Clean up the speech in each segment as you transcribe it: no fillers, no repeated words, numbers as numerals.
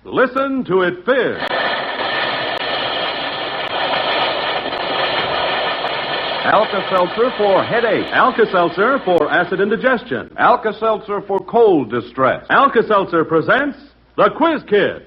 Listen to it fizz. Alka-Seltzer for headache. Alka-Seltzer for acid indigestion. Alka-Seltzer for cold distress. Alka-Seltzer presents the Quiz Kids.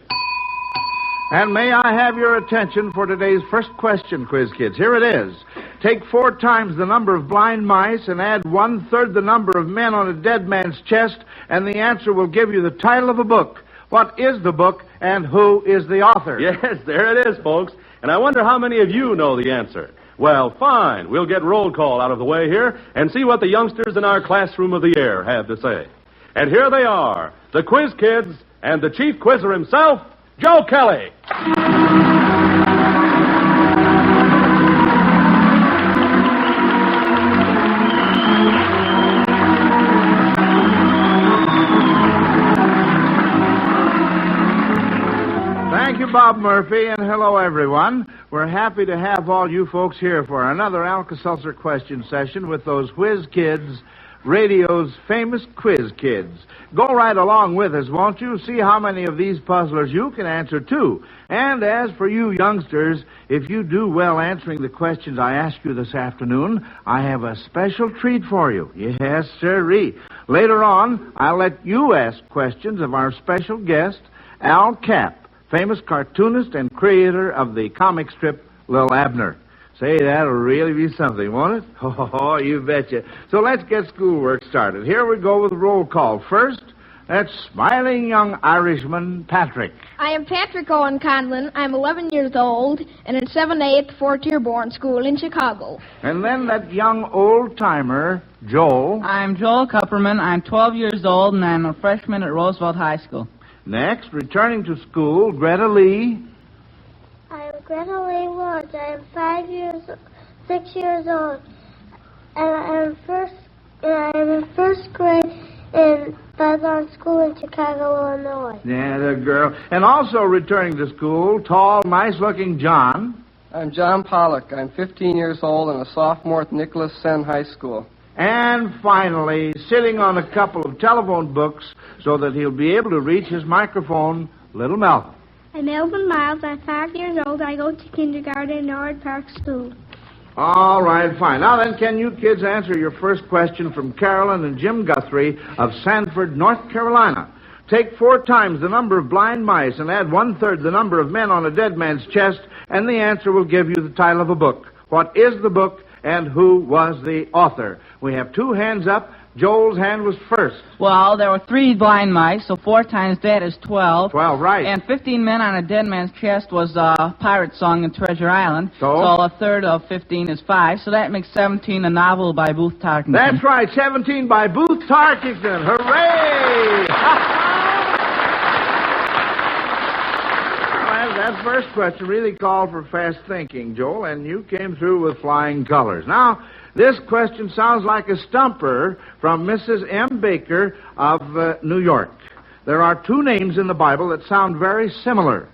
And may I have your attention for today's first question, Quiz Kids. Here it is. Take 4 times the number of blind mice and add 1/3 the number of men on a dead man's chest, and the answer will give you the title of a book. What is the book, and who is the author? Yes, there it is, folks. And I wonder how many of you know the answer. Well, fine. We'll get roll call out of the way here and see what the youngsters in our classroom of the air have to say. And here they are, the Quiz Kids and the chief quizzer himself, Joe Kelly. Thank you, Bob Murphy, and hello, everyone. We're happy to have all you folks here for another Alka-Seltzer question session with those Whiz Kids, radio's famous Quiz Kids. Go right along with us, won't you? See how many of these puzzlers you can answer, too. And as for you youngsters, if you do well answering the questions I ask you this afternoon, I have a special treat for you. Yes, sirree. Later on, I'll let you ask questions of our special guest, Al Capp, famous cartoonist and creator of the comic strip Lil Abner. Say, that'll really be something, won't it? Oh, you betcha. So let's get schoolwork started. Here we go with roll call. First, that smiling young Irishman, Patrick. I am Patrick Owen Conlon. I'm 11 years old and in 7A at the Fort Dearborn School in Chicago. And then that young old-timer, Joel. I'm Joel Kupperman. I'm 12 years old, and I'm a freshman at Roosevelt High School. Next, returning to school, Greta Lee. I'm Greta Lee Woods. I am 6 years old, and I'm in first grade in Bethlehem School in Chicago, Illinois. Yeah, the girl. And also returning to school, tall, nice-looking John. I'm John Pollock. I'm 15 years old and a sophomore at Nicholas Senn High School. And finally, sitting on a couple of telephone books so that he'll be able to reach his microphone, little Malcolm. I'm Elvin Miles. I'm 5 years old. I go to kindergarten in Norwood Park School. All right, fine. Now then, can you kids answer your first question from Carolyn and Jim Guthrie of Sanford, North Carolina? Take 4 times the number of blind mice and add 1/3 the number of men on a dead man's chest, and the answer will give you the title of a book. What is the book, and who was the author? We have 2 hands up. Joel's hand was first. Well, there were 3 blind mice, so 4 times that is 12. 12, right. And 15 men on a dead man's chest was a pirate song in Treasure Island. So 1/3 of 15 is 5, so that makes 17, a novel by Booth Tarkington. That's right, 17 by Booth Tarkington. Hooray! That first question really called for fast thinking, Joel, and you came through with flying colors. Now, this question sounds like a stumper from Mrs. M. Baker of New York. There are 2 names in the Bible that sound very similar.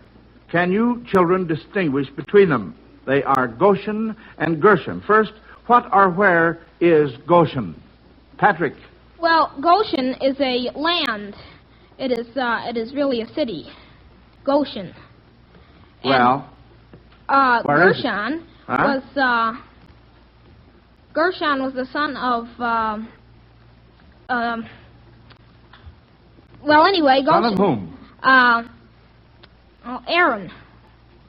Can you children distinguish between them? They are Goshen and Gershon. First, what or where is Goshen? Patrick. Well, Goshen is a land. It is really a city. Goshen. Well, where is it? Gershon Huh? Gershon was the son of well, anyway, Goshen. Son of whom? Aaron.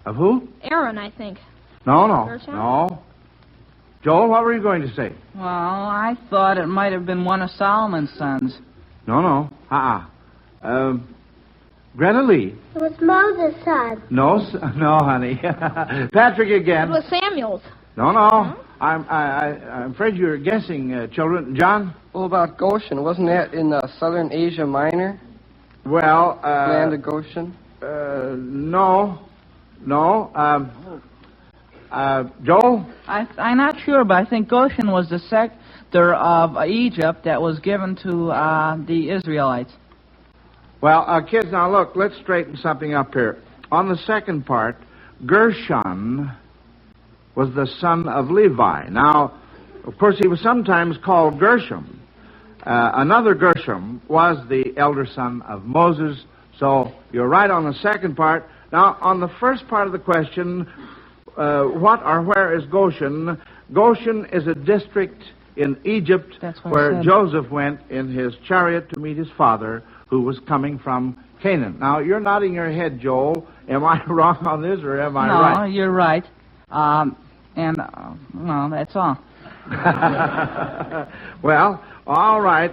Of who? Aaron, I think. No. Gershon? No. Joel, what were you going to say? Well, I thought it might have been one of Solomon's sons. No. Greta Lee. It was Moses' son. No, honey. Patrick again. It was Samuel's. No. Huh? I'm afraid you're guessing, children. John? What about Goshen? Wasn't that in southern Asia Minor? Well, Land of Goshen? No. Joel? I'm not sure, but I think Goshen was the sector of Egypt that was given to the Israelites. Well, kids, now look, let's straighten something up here. On the second part, Gershon was the son of Levi. Now, of course, he was sometimes called Gershom. Another Gershom was the elder son of Moses, So you're right on the second part. Now, on the first part of the question, what or where is Goshen? Goshen is a district in Egypt where Joseph went in his chariot to meet his father, who was coming from Canaan. Now, you're nodding your head, Joel. Am I wrong on this, or am I right? No, you're right. Well, that's all. Well, all right.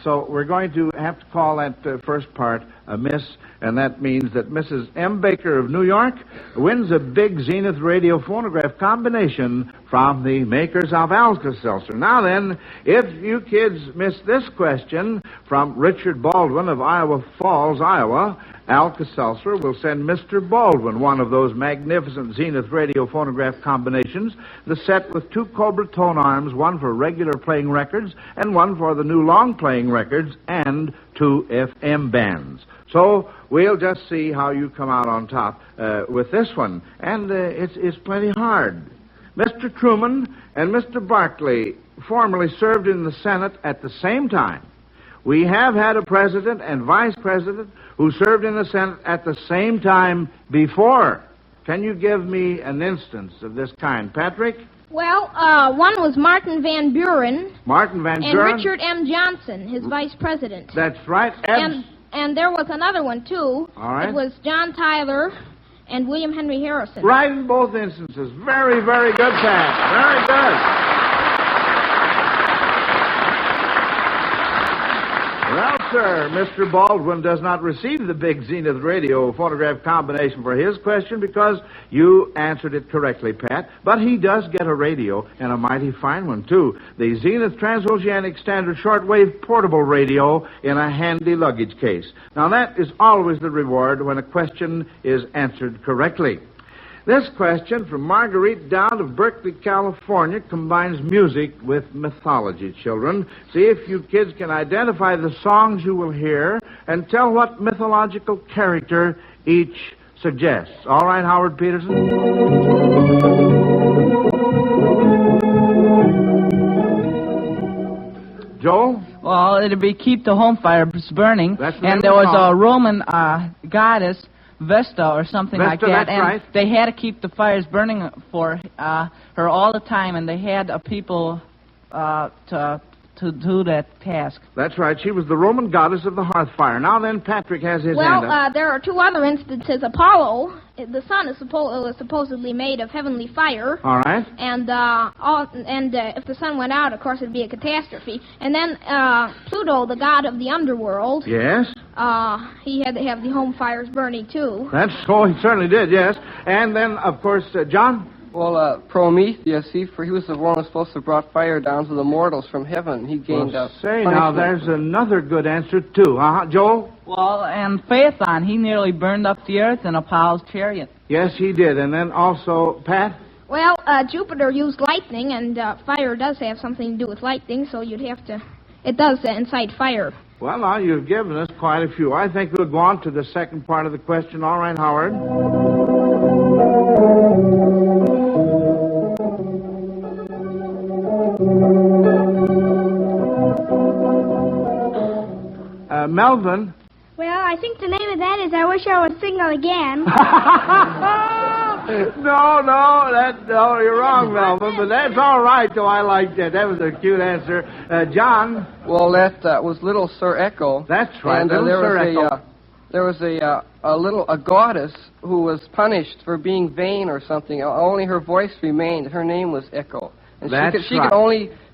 So we're going to have to call that first part a miss, and that means that Mrs. M. Baker of New York wins a big Zenith radio phonograph combination from the makers of Alka-Seltzer. Now then, if you kids missed this question from Richard Baldwin of Iowa Falls, Iowa, Alka-Seltzer will send Mr. Baldwin one of those magnificent Zenith radio phonograph combinations, the set with 2 Cobra tone arms, one for regular playing records and one for the new long-playing records, and 2 FM bands. So we'll just see how you come out on top with this one. And it's plenty hard. Mr. Truman and Mr. Barclay formerly served in the Senate at the same time. We have had a president and vice president who served in the Senate at the same time before. Can you give me an instance of this kind, Patrick? Well, one was Martin Van Buren. Martin Van Buren. And Richard M. Johnson, his vice president. That's right. And there was another one, too. All right. It was John Tyler and William Henry Harrison. Right in both instances. Very, very good, Pat. Very good. Well, sir, Mr. Baldwin does not receive the big Zenith radio phonograph combination for his question because you answered it correctly, Pat. But he does get a radio, and a mighty fine one, too. The Zenith Transoceanic Standard Shortwave Portable Radio in a handy luggage case. Now, that is always the reward when a question is answered correctly. This question from Marguerite Dowd of Berkeley, California, combines music with mythology, children. See if you kids can identify the songs you will hear and tell what mythological character each suggests. All right, Howard Peterson? Joel? Well, it'd be Keep the Home Fires Burning. And there was a Roman goddess, Vesta or something like that, that's and right. they had to keep the fires burning for her all the time, and they had people to do that task. That's right. She was the Roman goddess of the hearth fire. Now then, Patrick has his hand up. There are 2 other instances. Apollo, the sun is supposedly made of heavenly fire. All right. And if the sun went out, of course, it'd be a catastrophe. And then Pluto, the god of the underworld. Yes. He had to have the home fires burning too. He certainly did. Yes. And then, of course, John. Well, Prometheus, he was the one who was supposed to have brought fire down to the mortals from heaven. He gained say now, there's another good answer too. Joel. Well, and Phaethon, he nearly burned up the earth in Apollo's chariot. Yes, he did. And then also, Pat? Well, Jupiter used lightning, and fire does have something to do with lightning, so you'd have to... It does incite fire. Well, now, you've given us quite a few. I think we'll go on to the second part of the question. All right, Howard? Melvin? Well, I think the name of that is I Wish I Was Single Again. No, you're wrong, Melvin, but that's all right, though. I like that. That was a cute answer. John? Well, that was Little Sir Echo. That's right, and, Little Sir Echo. There was a goddess who was punished for being vain or something. Only her voice remained. Her name was Echo. And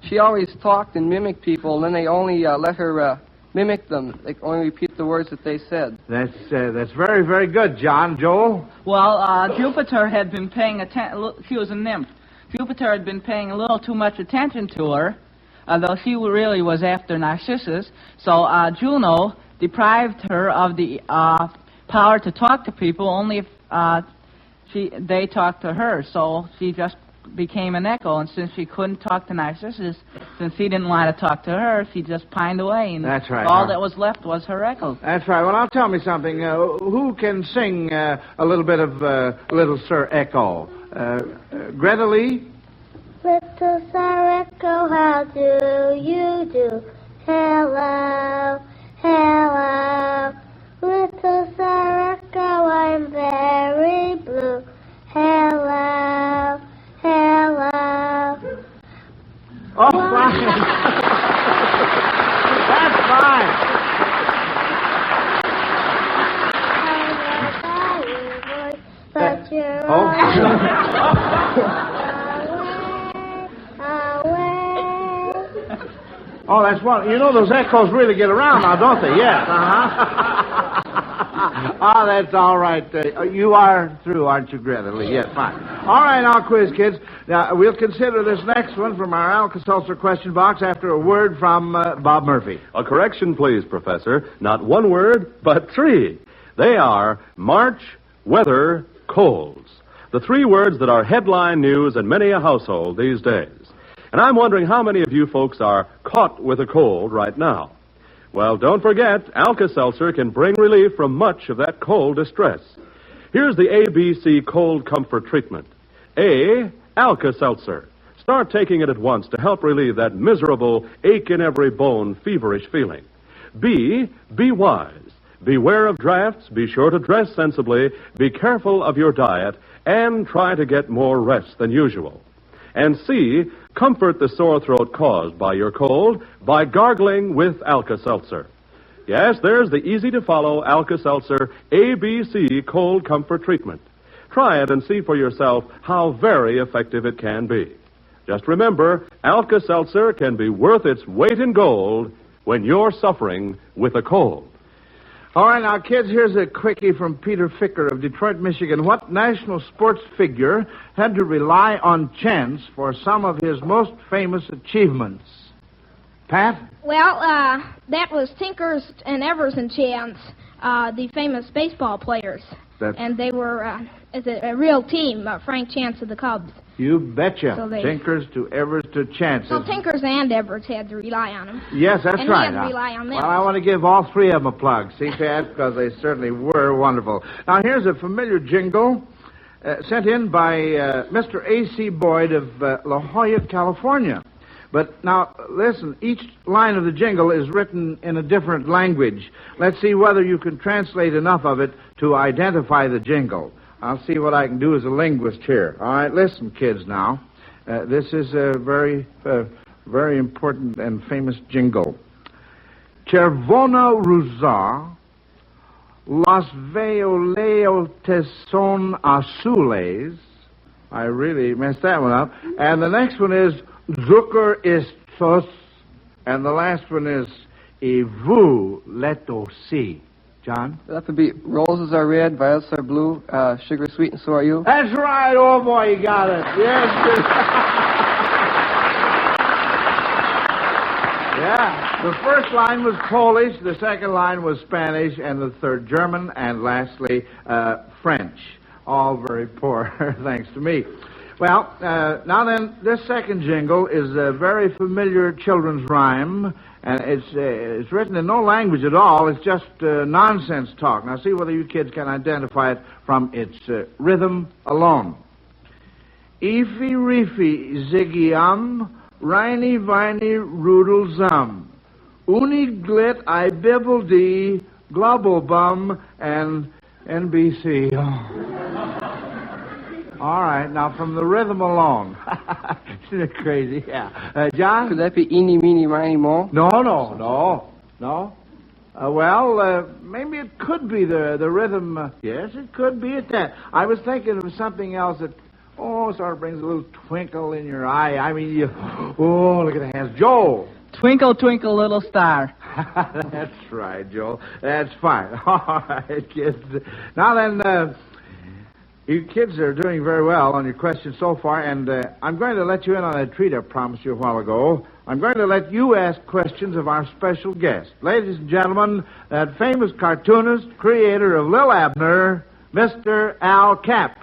she always talked and mimicked people, and then they only let her mimic them. They only repeat the words that they said. That's very, very good, John. Joel? Well, Jupiter had been paying attention. She was a nymph. Jupiter had been paying a little too much attention to her, though she really was after Narcissus. So Juno deprived her of the power to talk to people only if they talked to her. So she just became an echo, and since she couldn't talk to Narcissus, since he didn't want to talk to her, she just pined away, and that's right. All that was left was her echo. That's right. Well, now tell me something. Who can sing a little bit of Little Sir Echo? Greta Lee? Little Sir Echo, how do you do? Hello, hello. Little Oh, that's one. You know, those echoes really get around now, don't they? Yes. Oh, that's all right. You are through, aren't you, Greta Lee? Yes, fine. All right, now, quiz kids. Now, we'll consider this next one from our Alka-Seltzer question box after a word from Bob Murphy. A correction, please, Professor. Not one word, but three. They are March, weather, colds. The three words that are headline news in many a household these days. And I'm wondering how many of you folks are caught with a cold right now. Well, don't forget, Alka-Seltzer can bring relief from much of that cold distress. Here's the ABC cold comfort treatment. A, Alka-Seltzer. Start taking it at once to help relieve that miserable ache-in-every-bone feverish feeling. B, be wise. Beware of drafts, be sure to dress sensibly, be careful of your diet, and try to get more rest than usual. And C, comfort the sore throat caused by your cold by gargling with Alka-Seltzer. Yes, there's the easy-to-follow Alka-Seltzer ABC cold comfort treatment. Try it and see for yourself how very effective it can be. Just remember, Alka-Seltzer can be worth its weight in gold when you're suffering with a cold. All right, now, kids, here's a quickie from Peter Ficker of Detroit, Michigan. What national sports figure had to rely on chance for some of his most famous achievements? Pat? Well, that was Tinkers and Evers and Chance, the famous baseball players. And they were a real team, Frank Chance of the Cubs. You betcha. So Tinkers to Evers to Chance. Well, Tinkers and Evers had to rely on them. Yes, that's right. And he had to rely on them. Well, I want to give all three of them a plug. See, Pat, because they certainly were wonderful. Now, here's a familiar jingle sent in by Mr. A.C. Boyd of La Jolla, California. But now, listen, each line of the jingle is written in a different language. Let's see whether you can translate enough of it to identify the jingle. I'll see what I can do as a linguist here. All right, listen, kids, now. This is a very, very important and famous jingle. Cervona rusa, los violetas son azules. I really messed that one up. And the next one is Zucker istos. And the last one is Evu leto si. John? That would be roses are red, violets are blue, sugar sweet, and so are you. That's right. Oh, boy, you got it. Yes. Yeah. The first line was Polish, the second line was Spanish, and the third German, and lastly, French. All very poor, thanks to me. Well, now then, this second jingle is a very familiar children's rhyme, and it's written in no language at all. It's just nonsense talk. Now, see whether you kids can identify it from its rhythm alone. Eefy reefy ziggy reiny viny rudel zum. Uni glit I bibble dee global bum and NBC. Oh. All right, now from the rhythm alone. Isn't it crazy? Yeah. John? Could that be eeny, meeny, miny, mo? No. Well, maybe it could be the rhythm. Yes, it could be at that. I was thinking of something else that, sort of brings a little twinkle in your eye. I mean, look at the hands. Joel. Twinkle, twinkle, little star. That's right, Joel. That's fine. All right, kids. Now then, you kids are doing very well on your questions so far, and I'm going to let you in on a treat I promised you a while ago. I'm going to let you ask questions of our special guest. Ladies and gentlemen, that famous cartoonist, creator of Lil Abner, Mr. Al Capp.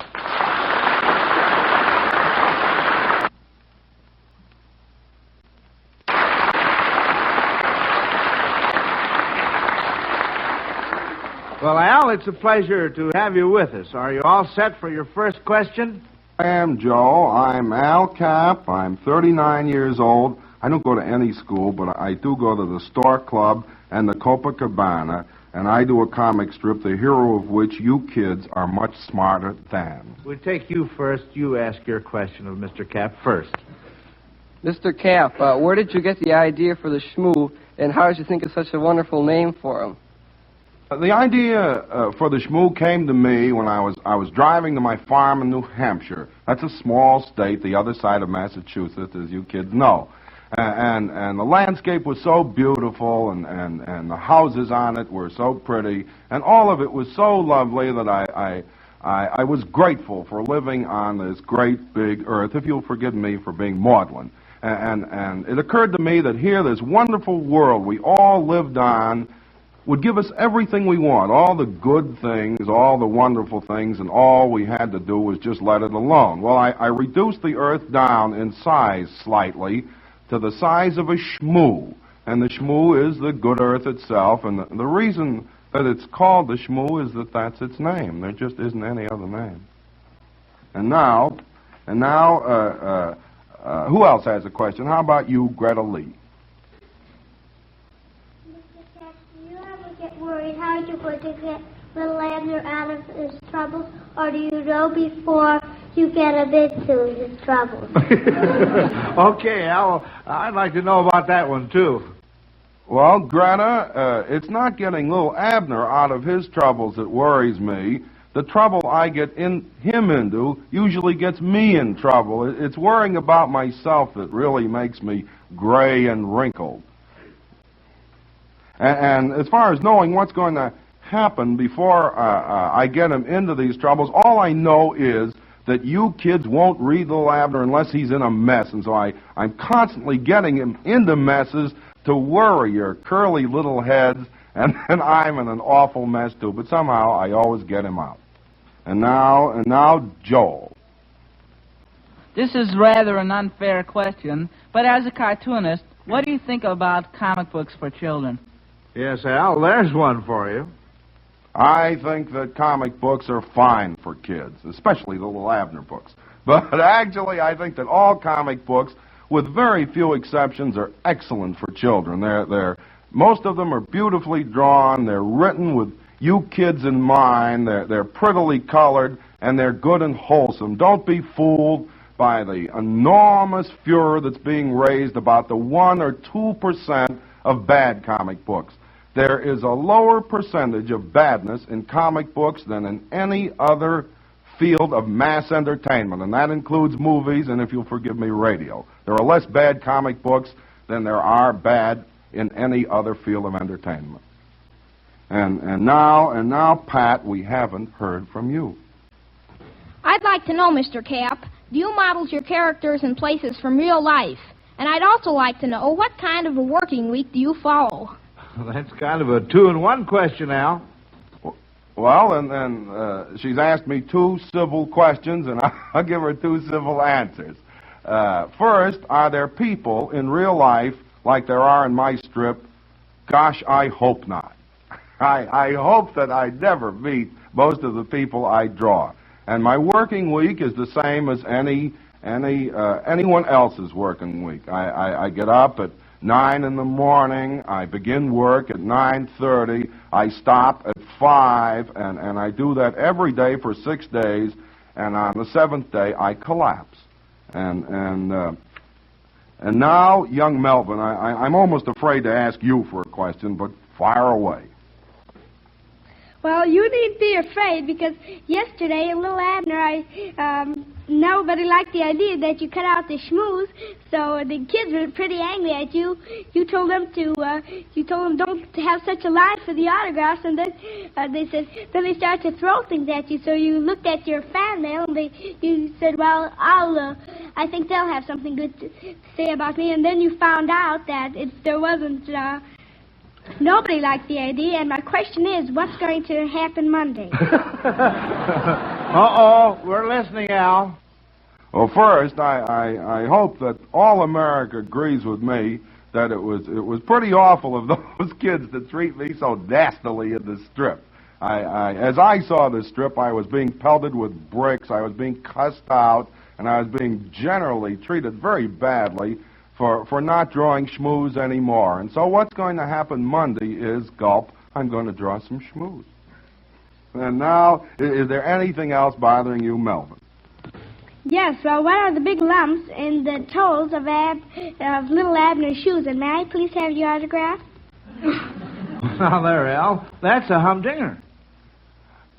Well, Al, it's a pleasure to have you with us. Are you all set for your first question? I am, Joe. I'm Al Capp. I'm 39 years old. I don't go to any school, but I do go to the Store Club and the Copacabana, and I do a comic strip, the hero of which you kids are much smarter than. We'll take you first. You ask your question of Mr. Capp first. Mr. Capp, where did you get the idea for the Shmoo, and how did you think of such a wonderful name for him? The idea for the shmoo came to me when I was driving to my farm in New Hampshire. That's a small state, the other side of Massachusetts, as you kids know. And the landscape was so beautiful, and the houses on it were so pretty, and all of it was so lovely that I was grateful for living on this great big earth, if you'll forgive me for being maudlin. And it occurred to me that here, this wonderful world we all lived on would give us everything we want, all the good things, all the wonderful things, and all we had to do was just let it alone. Well, I reduced the earth down in size slightly to the size of a shmoo, and the shmoo is the good earth itself, and the reason that it's called the shmoo is that that's its name. There just isn't any other name. And now, who else has a question? How about you, Greta Lee? Get worried how you're going to get little Abner out of his troubles, or do you know before you get him into his troubles? Okay, Al, I'd like to know about that one, too. Well, Greta, it's not getting little Abner out of his troubles that worries me. The trouble I get him into usually gets me in trouble. It's worrying about myself that really makes me gray and wrinkled. And as far as knowing what's going to happen before I get him into these troubles, all I know is that you kids won't read little Abner unless he's in a mess. And so I'm constantly getting him into messes to worry your curly little heads, and then I'm in an awful mess too. But somehow I always get him out. And now Joel. This is rather an unfair question, but as a cartoonist, what do you think about comic books for children? Yes, Al, there's one for you. I think that comic books are fine for kids, especially the little Abner books. But actually, I think that all comic books, with very few exceptions, are excellent for children. Most of them are beautifully drawn. They're written with you kids in mind. They're prettily colored, and they're good and wholesome. Don't be fooled by the enormous furor that's being raised about the 1 or 2% of bad comic books. There is a lower percentage of badness in comic books than in any other field of mass entertainment, and that includes movies and, if you'll forgive me, radio. There are less bad comic books than there are bad in any other field of entertainment. And now, Pat, we haven't heard from you. I'd like to know, Mr. Cap, do you model your characters and places from real life? And I'd also like to know, what kind of a working week do you follow? That's kind of a 2-in-1 question, Al. Well, and she's asked me 2 civil questions, and I'll give her 2 civil answers. First, are there people in real life like there are in my strip? Gosh, I hope not. I hope that I never meet most of the people I draw. And my working week is the same as anyone else's working week. I get up at 9 in the morning, I begin work at 9:30, I stop at 5, and I do that every day for 6 days, and on the 7th day I collapse. And now, young Melvin, I'm almost afraid to ask you for a question, but fire away. Well, you needn't be afraid, because yesterday in Little Abner, nobody liked the idea that you cut out the schmooze, so the kids were pretty angry at you. You told them don't have such a line for the autographs, and then they started to throw things at you. So you looked at your fan mail, and you said, well, I think they'll have something good to say about me. And then you found out that there wasn't. Nobody liked the idea, and my question is, what's going to happen Monday? Uh-oh, we're listening, Al. Well, first, I hope that all America agrees with me that it was pretty awful of those kids to treat me so nastily in the strip. As I saw the strip, I was being pelted with bricks, I was being cussed out, and I was being generally treated very badly for not drawing schmooze anymore. And so what's going to happen Monday is, gulp, I'm going to draw some schmooze. And now, is there anything else bothering you, Melvin? Yes, well, what are the big lumps in the toes of little Abner's shoes? And may I please have your autograph? Well, there, Al. That's a humdinger.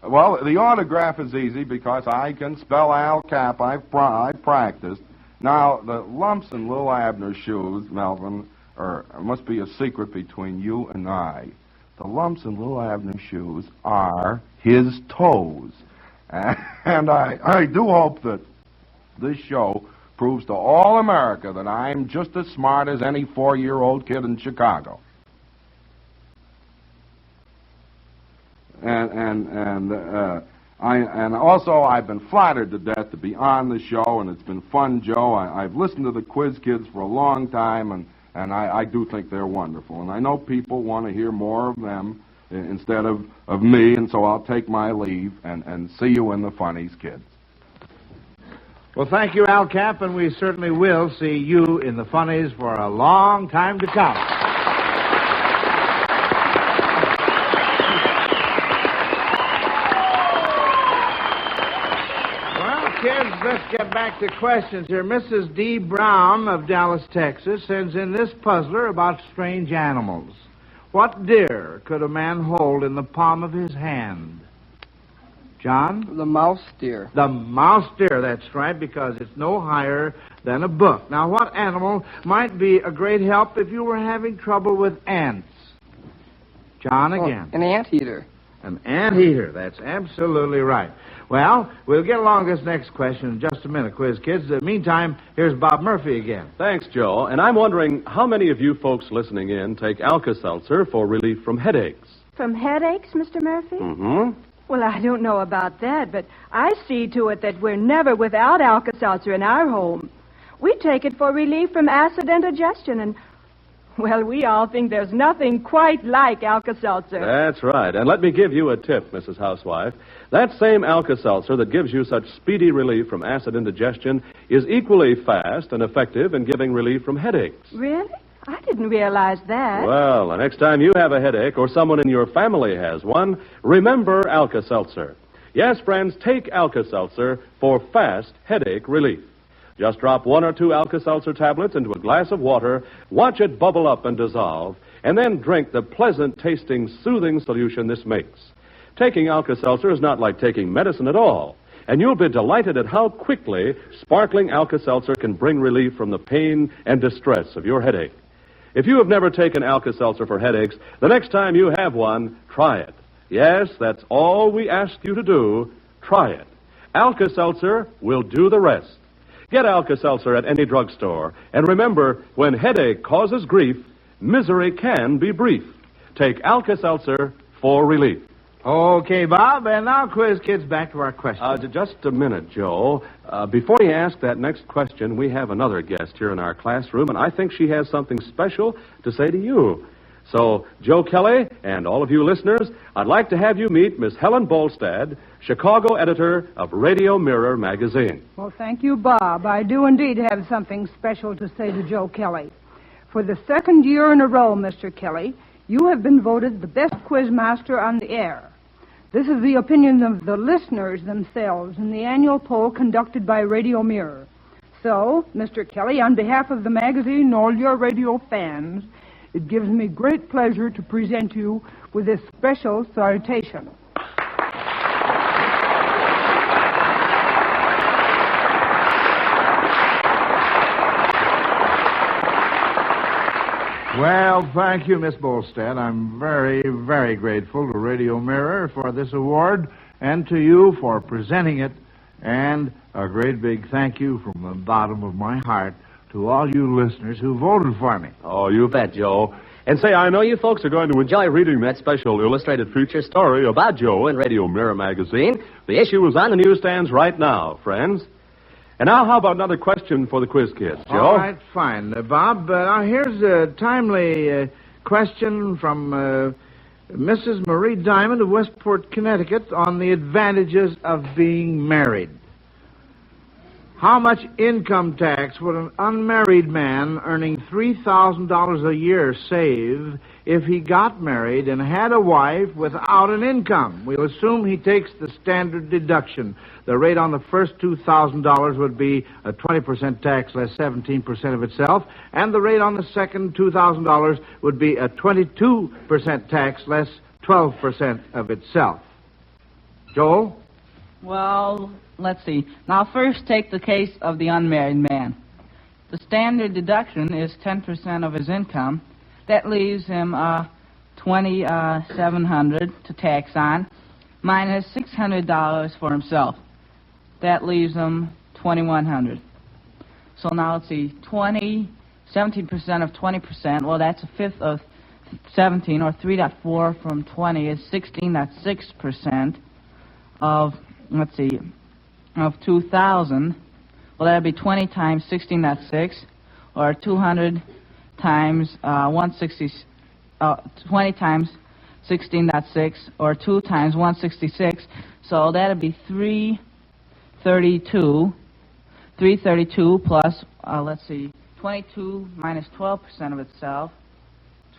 Well, the autograph is easy because I can spell Al Cap. I've practiced. Now, the lumps in Lil Abner's shoes, Melvin, must be a secret between you and I. The lumps in Lil Abner's shoes are his toes. And I do hope that this show proves to all America that I'm just as smart as any 4-year-old kid in Chicago. And also I've been flattered to death to be on the show, and it's been fun, Joe. I've listened to the Quiz Kids for a long time, and I do think they're wonderful. And I know people want to hear more of them instead of me, and so I'll take my leave and see you in the funnies, kids. Well, thank you, Al Cap, and we certainly will see you in the funnies for a long time to come. Kids, let's get back to questions here. Mrs. D. Brown of Dallas, Texas, sends in this puzzler about strange animals. What deer could a man hold in the palm of his hand? John? The mouse deer. The mouse deer, that's right, because it's no higher than a book. Now, what animal might be a great help if you were having trouble with ants? John again. An anteater. An anteater, that's absolutely right. Well, we'll get along this next question in just a minute, Quiz Kids. In the meantime, here's Bob Murphy again. Thanks, Joe. And I'm wondering how many of you folks listening in take Alka-Seltzer for relief from headaches? From headaches, Mr. Murphy? Mm-hmm. Well, I don't know about that, but I see to it that we're never without Alka-Seltzer in our home. We take it for relief from acid indigestion, and, well, we all think there's nothing quite like Alka-Seltzer. That's right. And let me give you a tip, Mrs. Housewife. That same Alka-Seltzer that gives you such speedy relief from acid indigestion is equally fast and effective in giving relief from headaches. Really? I didn't realize that. Well, the next time you have a headache or someone in your family has one, remember Alka-Seltzer. Yes, friends, take Alka-Seltzer for fast headache relief. Just drop 1 or 2 Alka-Seltzer tablets into a glass of water, watch it bubble up and dissolve, and then drink the pleasant-tasting, soothing solution this makes. Taking Alka-Seltzer is not like taking medicine at all, and you'll be delighted at how quickly sparkling Alka-Seltzer can bring relief from the pain and distress of your headache. If you have never taken Alka-Seltzer for headaches, the next time you have one, try it. Yes, that's all we ask you to do. Try it. Alka-Seltzer will do the rest. Get Alka-Seltzer at any drugstore. And remember, when headache causes grief, misery can be brief. Take Alka-Seltzer for relief. Okay, Bob, and now, Quiz Kids, back to our question. Just a minute, Joe. Before you ask that next question, we have another guest here in our classroom, and I think she has something special to say to you. So, Joe Kelly and all of you listeners, I'd like to have you meet Miss Helen Bolstad, Chicago editor of Radio Mirror magazine. Well, thank you, Bob. I do indeed have something special to say to Joe Kelly. For the second year in a row, Mr. Kelly, you have been voted the best quiz master on the air. This is the opinion of the listeners themselves in the annual poll conducted by Radio Mirror. So, Mr. Kelly, on behalf of the magazine and all your radio fans, it gives me great pleasure to present you with this special salutation. Well, thank you, Miss Bolstad. I'm very, very grateful to Radio Mirror for this award and to you for presenting it. And a great big thank you from the bottom of my heart to all you listeners who voted for me. Oh, you bet, Joe. And say, I know you folks are going to enjoy reading that special illustrated feature story about Joe in Radio Mirror magazine. The issue is on the newsstands right now, friends. And now, how about another question for the Quiz Kids, Joe? All right, fine. Bob, here's a timely question from Mrs. Marie Diamond of Westport, Connecticut, on the advantages of being married. How much income tax would an unmarried man earning $3,000 a year save if he got married and had a wife without an income? We'll assume he takes the standard deduction. The rate on the first $2,000 would be a 20% tax less 17% of itself, and the rate on the second $2,000 would be a 22% tax less 12% of itself. Joel? Well, let's see. Now, first take the case of the unmarried man. The standard deduction is 10% of his income. That leaves him $2,700 to tax on, minus $600 for himself. That leaves him $2,100. So now let's see, 17% of 20%. Well, that's a fifth of 17, or 3.4 from 20 is 16.6% of, let's see, of 2,000. Well, that'd be 20 times 16.6, or 200 times 160, 20 times 16.6, or 2 times 166. So that'd be 332. 332 plus, let's see, 22 minus 12% of itself.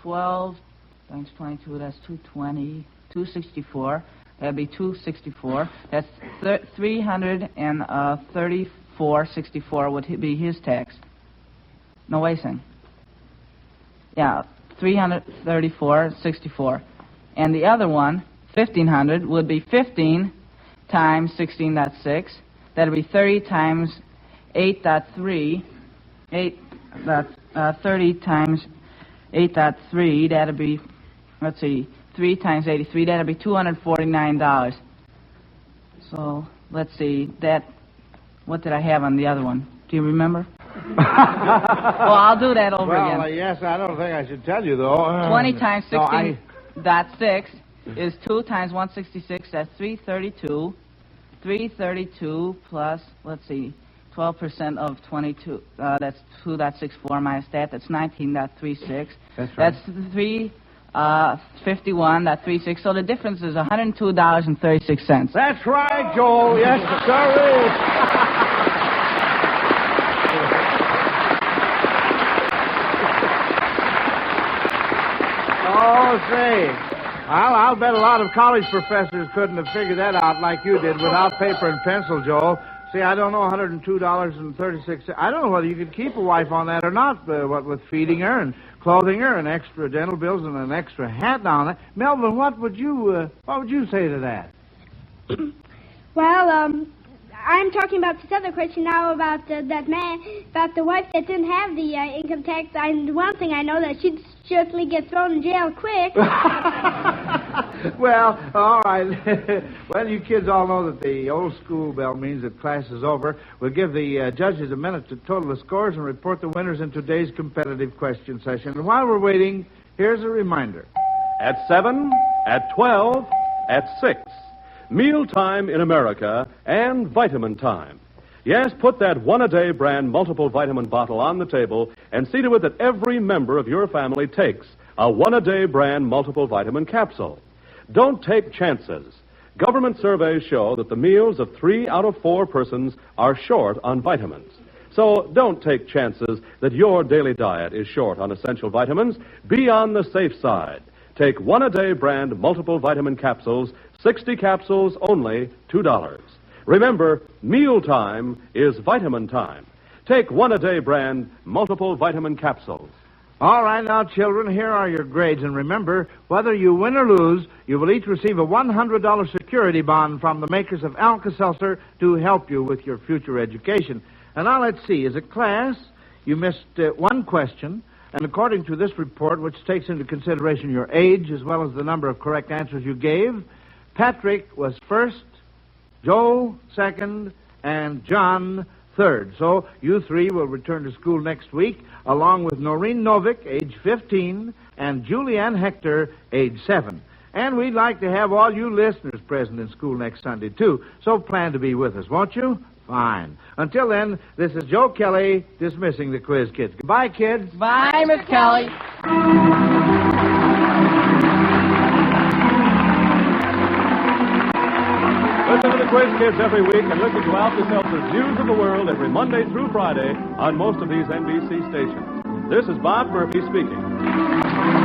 12 times 22, that's 220, 264. That'd be 264. That's 334.64 would be his tax. No, wait a second. Yeah, 334.64. And the other one, 1,500, would be 15 times 16.6. That'd be 30 times 8.3. 30 times 8.3. That'd be, let's see, 3 times 83, that'd be $249. So, let's see, what did I have on the other one? Do you remember? Well, I'll do that over again. Well, yes, I don't think I should tell you, though. 20 times 16.6 is 2 times 166, that's 332. 332 plus, let's see, 12% of 22, that's 2.64 minus that's 19.36. That's right. That's 51.36, so the difference is $102.36. That's right, Joel. Yes, sir. Oh, say. I'll bet a lot of college professors couldn't have figured that out like you did without paper and pencil, Joel. See, I don't know, $102.36. I don't know whether you could keep a wife on that or not, what with feeding her and clothing her and extra dental bills and an extra hat on it. Melvin, what would you say to that? Well, I'm talking about this other question now about that man, about the wife that didn't have the income tax. One thing I know, that she'd certainly get thrown in jail quick. Well, all right. Well, you kids all know that the old school bell means that class is over. We'll give the judges a minute to total the scores and report the winners in today's competitive question session. And while we're waiting, here's a reminder. At 7, at 12, at 6. Mealtime in America and vitamin time. Yes, put that one-a-day brand multiple vitamin bottle on the table and see to it that every member of your family takes a one-a-day brand multiple vitamin capsule. Don't take chances. Government surveys show that the meals of 3 out of 4 persons are short on vitamins. So don't take chances that your daily diet is short on essential vitamins. Be on the safe side. Take one-a-day brand multiple vitamin capsules, 60 capsules, only $2. Remember, mealtime is vitamin time. Take one-a-day brand multiple vitamin capsules. All right, now, children, here are your grades. And remember, whether you win or lose, you will each receive a $100 security bond from the makers of Alka-Seltzer to help you with your future education. And now let's see. As a class, you missed one question. And according to this report, which takes into consideration your age as well as the number of correct answers you gave, Patrick was first, Joe second, and John third. So you three will return to school next week, along with Noreen Novick, age 15, and Julianne Hector, age 7. And we'd like to have all you listeners present in school next Sunday, too. So plan to be with us, won't you? Fine. Until then, this is Joe Kelly dismissing the Quiz Kids. Goodbye, kids. Bye, Miss Kelly. Listen to the Quiz Kids every week and listen to Alka-Seltzer's Views of the World every Monday through Friday on most of these NBC stations. This is Bob Murphy speaking.